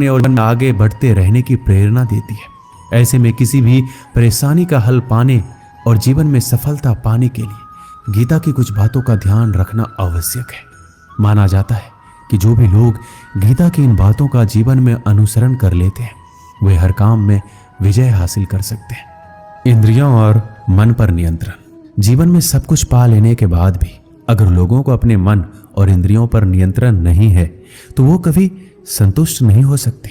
और जीवन में आगे बढ़ते रहने की प्रेरणा देती है। ऐसे में किसी भी परेशानी का हल पाने और जीवन में सफलता पाने के लिए गीता की कुछ बातों का ध्यान रखना आवश्यक है। माना जाता है कि जो भी लोग गीता की इन बातों का जीवन में अनुसरण कर लेते हैं वे हर काम में विजय हासिल कर सकते हैं। इंद्रियों और मन पर नियंत्रण। जीवन में सब कुछ पा लेने के बाद भी अगर लोगों को अपने मन और इंद्रियों पर नियंत्रण नहीं है तो वो कभी संतुष्ट नहीं हो सकते,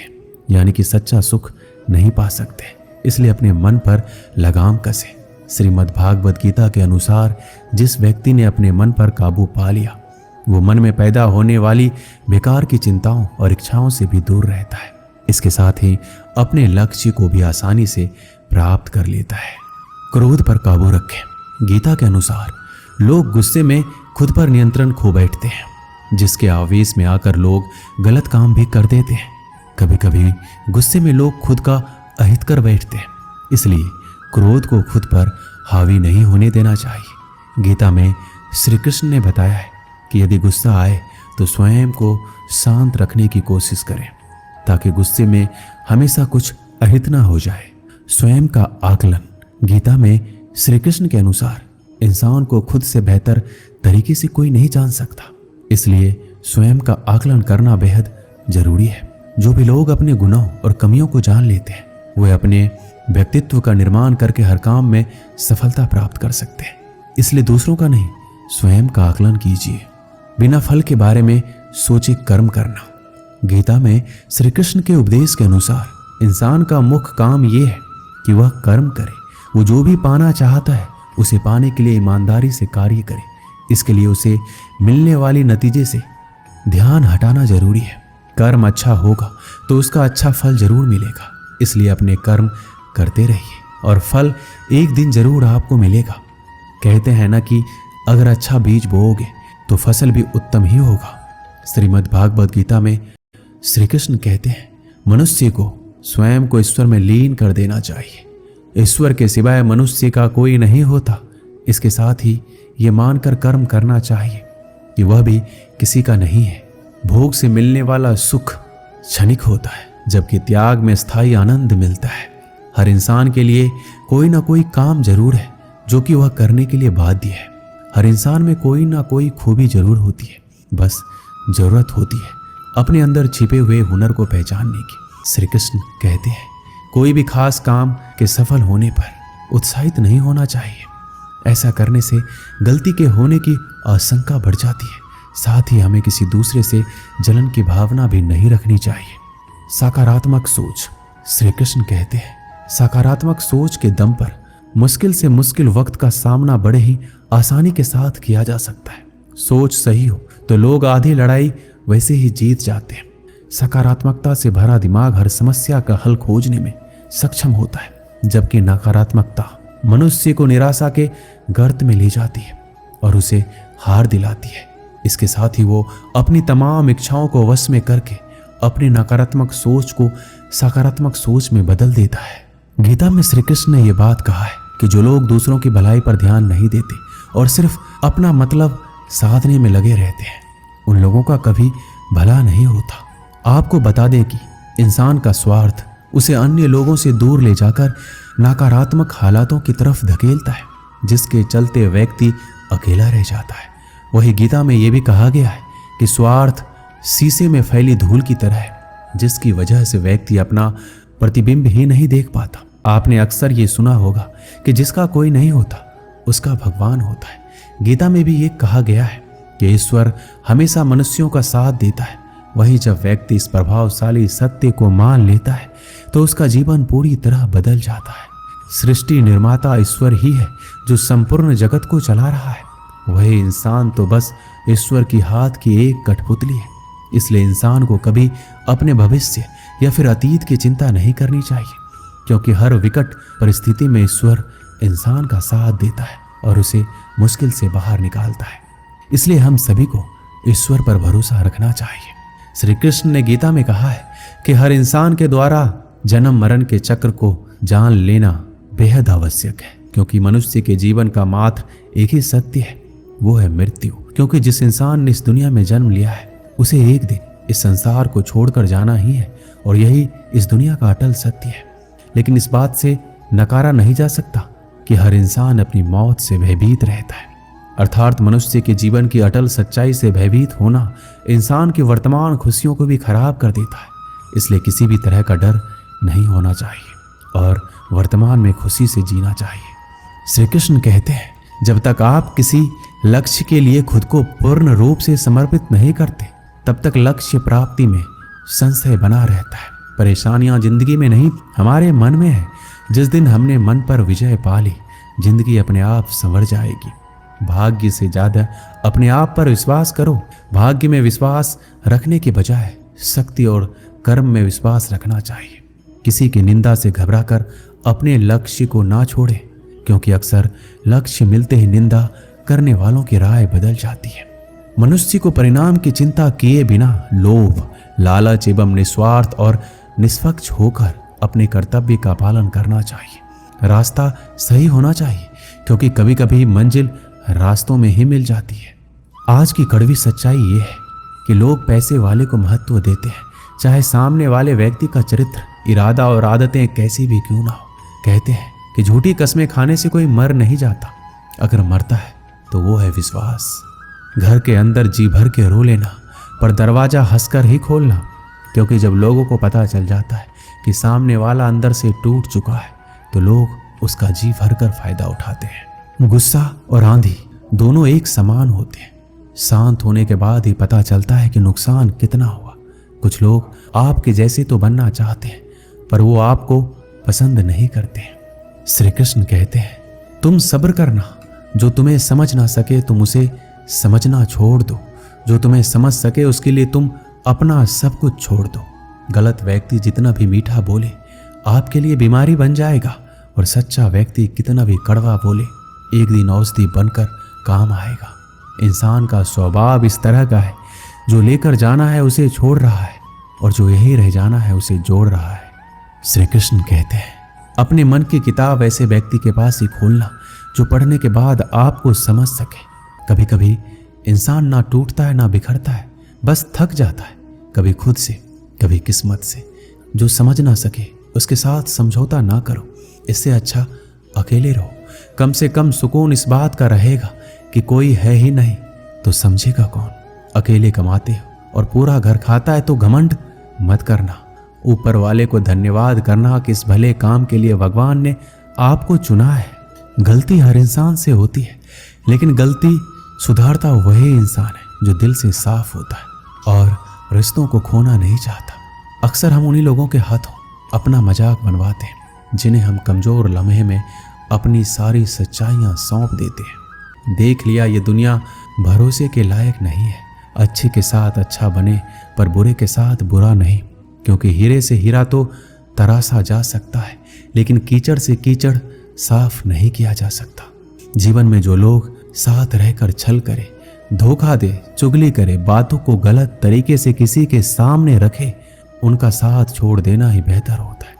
यानी कि सच्चा सुख नहीं पा सकते। इसलिए अपने मन पर लगाम कसे। श्रीमद् भागवत गीता के अनुसार जिस व्यक्ति ने अपने मन पर काबू पा लिया वो मन में पैदा होने वाली बेकार की चिंताओं और इच्छाओं से भी दूर रहता है। इसके साथ ही अपने लक्ष्य को भी आसानी से प्राप्त कर लेता है। क्रोध पर काबू रखें। गीता के अनुसार लोग गुस्से में खुद पर नियंत्रण खो बैठते हैं, जिसके आवेश में आकर लोग गलत काम भी कर देते हैं। कभी कभी गुस्से में लोग खुद का अहित कर बैठते हैं, इसलिए क्रोध को खुद पर हावी नहीं होने देना चाहिए। गीता में श्री कृष्ण ने बताया है कि यदि गुस्सा आए तो स्वयं को शांत रखने की कोशिश करें ताकि गुस्से में हमेशा कुछ अहित ना हो जाए। स्वयं का आकलन। गीता में श्री कृष्ण के अनुसार इंसान को खुद से बेहतर तरीके से कोई नहीं जान सकता, इसलिए स्वयं का आकलन करना बेहद जरूरी है। जो भी लोग अपने गुनाहों और कमियों को जान लेते हैं वे अपने व्यक्तित्व का निर्माण करके हर काम में सफलता प्राप्त कर सकते हैं। इसलिए दूसरों का नहीं, स्वयं का आकलन कीजिए। बिना फल के बारे में सोचे कर्म करना। गीता में श्री कृष्ण के उपदेश के अनुसार इंसान का मुख्य काम यह है कि वह कर्म करे। वो जो भी पाना चाहता है उसे पाने के लिए ईमानदारी से कार्य करे। इसके लिए उसे मिलने वाली नतीजे से ध्यान हटाना जरूरी है। कर्म अच्छा होगा तो उसका अच्छा फल जरूर मिलेगा, इसलिए अपने कर्म करते रहिए और फल एक दिन जरूर आपको मिलेगा। कहते हैं ना कि अगर अच्छा बीज बोओगे तो फसल भी उत्तम ही होगा। श्रीमद् भागवत गीता में श्री कृष्ण कहते हैं मनुष्य को स्वयं को ईश्वर में लीन कर देना चाहिए। ईश्वर के सिवाय मनुष्य का कोई नहीं होता। इसके साथ ही ये मानकर कर्म करना चाहिए कि वह भी किसी का नहीं है। भोग से मिलने वाला सुख क्षणिक होता है, जबकि त्याग में स्थायी आनंद मिलता है। हर इंसान के लिए कोई ना कोई काम जरूर है जो कि वह करने के लिए बाध्य है। हर इंसान में कोई ना कोई खूबी जरूर होती है, बस जरूरत होती है अपने अंदर छिपे हुए हुनर को पहचानने की। श्री कृष्ण कहते हैं कोई भी खास काम के सफल होने पर उत्साहित नहीं होना चाहिए। ऐसा करने से गलती के होने की आशंका बढ़ जाती है। साथ ही हमें किसी दूसरे से जलन की भावना भी नहीं रखनी चाहिए। सकारात्मक सोच। श्री कृष्ण कहते हैं सकारात्मक सोच के दम पर मुश्किल से मुश्किल वक्त का सामना बड़े ही आसानी के साथ किया जा सकता है। सोच सही हो तो लोग आधी लड़ाई वैसे ही जीत जाते हैं। सकारात्मकता से भरा दिमाग हर समस्या का हल खोजने में सक्षम होता है, जबकि नकारात्मकता मनुष्य को निराशा के गर्त में ले जाती है और उसे हार दिलाती है। इसके साथ ही वो अपनी तमाम इच्छाओं को वश में करके अपनी नकारात्मक सोच को सकारात्मक सोच में बदल देता है। गीता में श्री कृष्ण ने यह बात कहा है कि जो लोग दूसरों की भलाई पर ध्यान नहीं देते और सिर्फ अपना मतलब साधने में लगे रहते हैं उन लोगों का कभी भला नहीं होता। आपको बता दें कि इंसान का स्वार्थ उसे अन्य लोगों से दूर ले जाकर नकारात्मक हालातों की तरफ धकेलता है, जिसके चलते व्यक्ति अकेला रह जाता है। वही गीता में यह भी कहा गया है कि स्वार्थ शीशे में फैली धूल की तरह है, जिसकी वजह से व्यक्ति अपना प्रतिबिंब ही नहीं देख पाता। आपने अक्सर ये सुना होगा कि जिसका कोई नहीं होता उसका भगवान होता है। गीता में भी ये कहा गया है कि ईश्वर हमेशा मनुष्यों का साथ देता है। वहीं जब व्यक्ति इस प्रभावशाली सत्य को मान लेता है तो उसका जीवन पूरी तरह बदल जाता है। सृष्टि निर्माता ईश्वर ही है जो संपूर्ण जगत को चला रहा है। वही इंसान तो बस ईश्वर की हाथ की एक कठपुतली है। इसलिए इंसान को कभी अपने भविष्य या फिर अतीत की चिंता नहीं करनी चाहिए, क्योंकि हर विकट परिस्थिति में ईश्वर इंसान का साथ देता है और उसे मुश्किल से बाहर निकालता है। इसलिए हम सभी को ईश्वर पर भरोसा रखना चाहिए। श्री कृष्ण ने गीता में कहा है कि हर इंसान के द्वारा जन्म मरण के चक्र को जान लेना बेहद आवश्यक है, क्योंकि मनुष्य के जीवन का मात्र एक ही सत्य है, वो है मृत्यु। क्योंकि जिस इंसान ने इस दुनिया में जन्म लिया है उसे एक दिन इस संसार को छोड़कर जाना ही है और यही इस दुनिया का अटल सत्य है। लेकिन इस बात से नकारा नहीं जा सकता कि हर इंसान अपनी मौत से भयभीत रहता है। अर्थात मनुष्य के जीवन की अटल सच्चाई से भयभीत होना इंसान की वर्तमान खुशियों को भी खराब कर देता है। इसलिए किसी भी तरह का डर नहीं होना चाहिए और वर्तमान में खुशी से जीना चाहिए। श्री कृष्ण कहते हैं, जब तक आप किसी लक्ष्य के लिए खुद को पूर्ण रूप से समर्पित नहीं करते, तब तक लक्ष्य प्राप्ति में संशय बना रहता है। परेशानियां जिंदगी में नहीं, हमारे मन में है। जिस दिन हमने मन पर विजय पा ली, जिंदगी अपने आप संवर जाएगी। भाग्य से ज्यादा अपने आप पर विश्वास करो। भाग्य में विश्वास रखने के बजाय शक्ति और कर्म में विश्वास रखना चाहिए। किसी की निंदा से घबराकर अपने लक्ष्य को ना छोड़े, क्योंकि अक्सर लक्ष्य मिलते ही निंदा करने वालों की राय बदल जाती है। मनुष्य को परिणाम की चिंता किए बिना लोभ, लालच एवं निस्वार्थ और निष्पक्ष होकर अपने कर्तव्य का पालन करना चाहिए। रास्ता सही होना चाहिए, क्योंकि कभी कभी मंजिल रास्तों में ही मिल जाती है। आज की कड़वी सच्चाई ये है कि लोग पैसे वाले को महत्व देते हैं, चाहे सामने वाले व्यक्ति का चरित्र, इरादा और आदतें कैसी भी क्यों ना हो। कहते हैं कि झूठी कस्में खाने से कोई मर नहीं जाता, अगर मरता है तो वो है विश्वास। घर के अंदर जी भर के रो लेना, पर दरवाजा हंसकर ही खोलना, क्योंकि जब लोगों को पता चल जाता है कि सामने वाला अंदर से टूट चुका है, तो लोग उसका जी भरकर फायदा उठाते हैं। गुस्सा और आंधी दोनों एक समान होते हैं। शांत होने के बाद ही पता चलता है कि नुकसान कितना हुआ। कुछ लोग आपके जैसे तो बनना चाहते हैं, पर वो आपको पसंद नहीं करते हैं। श्री कृष्ण कहते हैं, तुम सब्र करना। जो तुम्हें समझ ना सके तुम उसे समझना छोड़ दो। जो तुम्हें समझ सके उसके लिए तुम अपना सब कुछ छोड़ दो। गलत व्यक्ति जितना भी मीठा बोले आपके लिए बीमारी बन जाएगा, और सच्चा व्यक्ति कितना भी कड़वा बोले एक दिन औषधि बनकर काम आएगा। इंसान का स्वभाव इस तरह का है, जो लेकर जाना है उसे छोड़ रहा है, और जो यही रह जाना है उसे जोड़ रहा है। श्री कृष्ण कहते हैं, अपने मन की किताब ऐसे व्यक्ति के पास ही खोलना जो पढ़ने के बाद आपको समझ सके। कभी कभी इंसान ना टूटता है ना बिखरता है, बस थक जाता है, कभी खुद से कभी किस्मत से। जो समझ ना सके उसके साथ समझौता ना करो, इससे अच्छा अकेले रहो। कम से कम सुकून इस बात का रहेगा कि कोई है ही नहीं तो समझेगा कौन। अकेले कमाते हो और पूरा घर खाता है तो घमंड मत करना। ऊपर वाले को धन्यवाद करना कि इस भले काम के लिए भगवान ने आपको चुना है। गलती हर इंसान से होती है, लेकिन गलती सुधारता वही इंसान है जो दिल से साफ होता है और रिश्तों को खोना नहीं चाहता। अक्सर हम उन्हीं लोगों के हाथों अपना मजाक बनवाते हैं जिन्हें हम कमजोर लम्हे में अपनी सारी सच्चाइयां सौंप देते हैं। देख लिया, ये दुनिया भरोसे के लायक नहीं है। अच्छे के साथ अच्छा बने पर बुरे के साथ बुरा नहीं, क्योंकि हीरे से हीरा तो तराशा जा सकता है, लेकिन कीचड़ से कीचड़ साफ नहीं किया जा सकता। जीवन में जो लोग साथ रहकर छल करे, धोखा दे, चुगली करे, बातों को गलत तरीके से किसी के सामने रखे, उनका साथ छोड़ देना ही बेहतर होता है।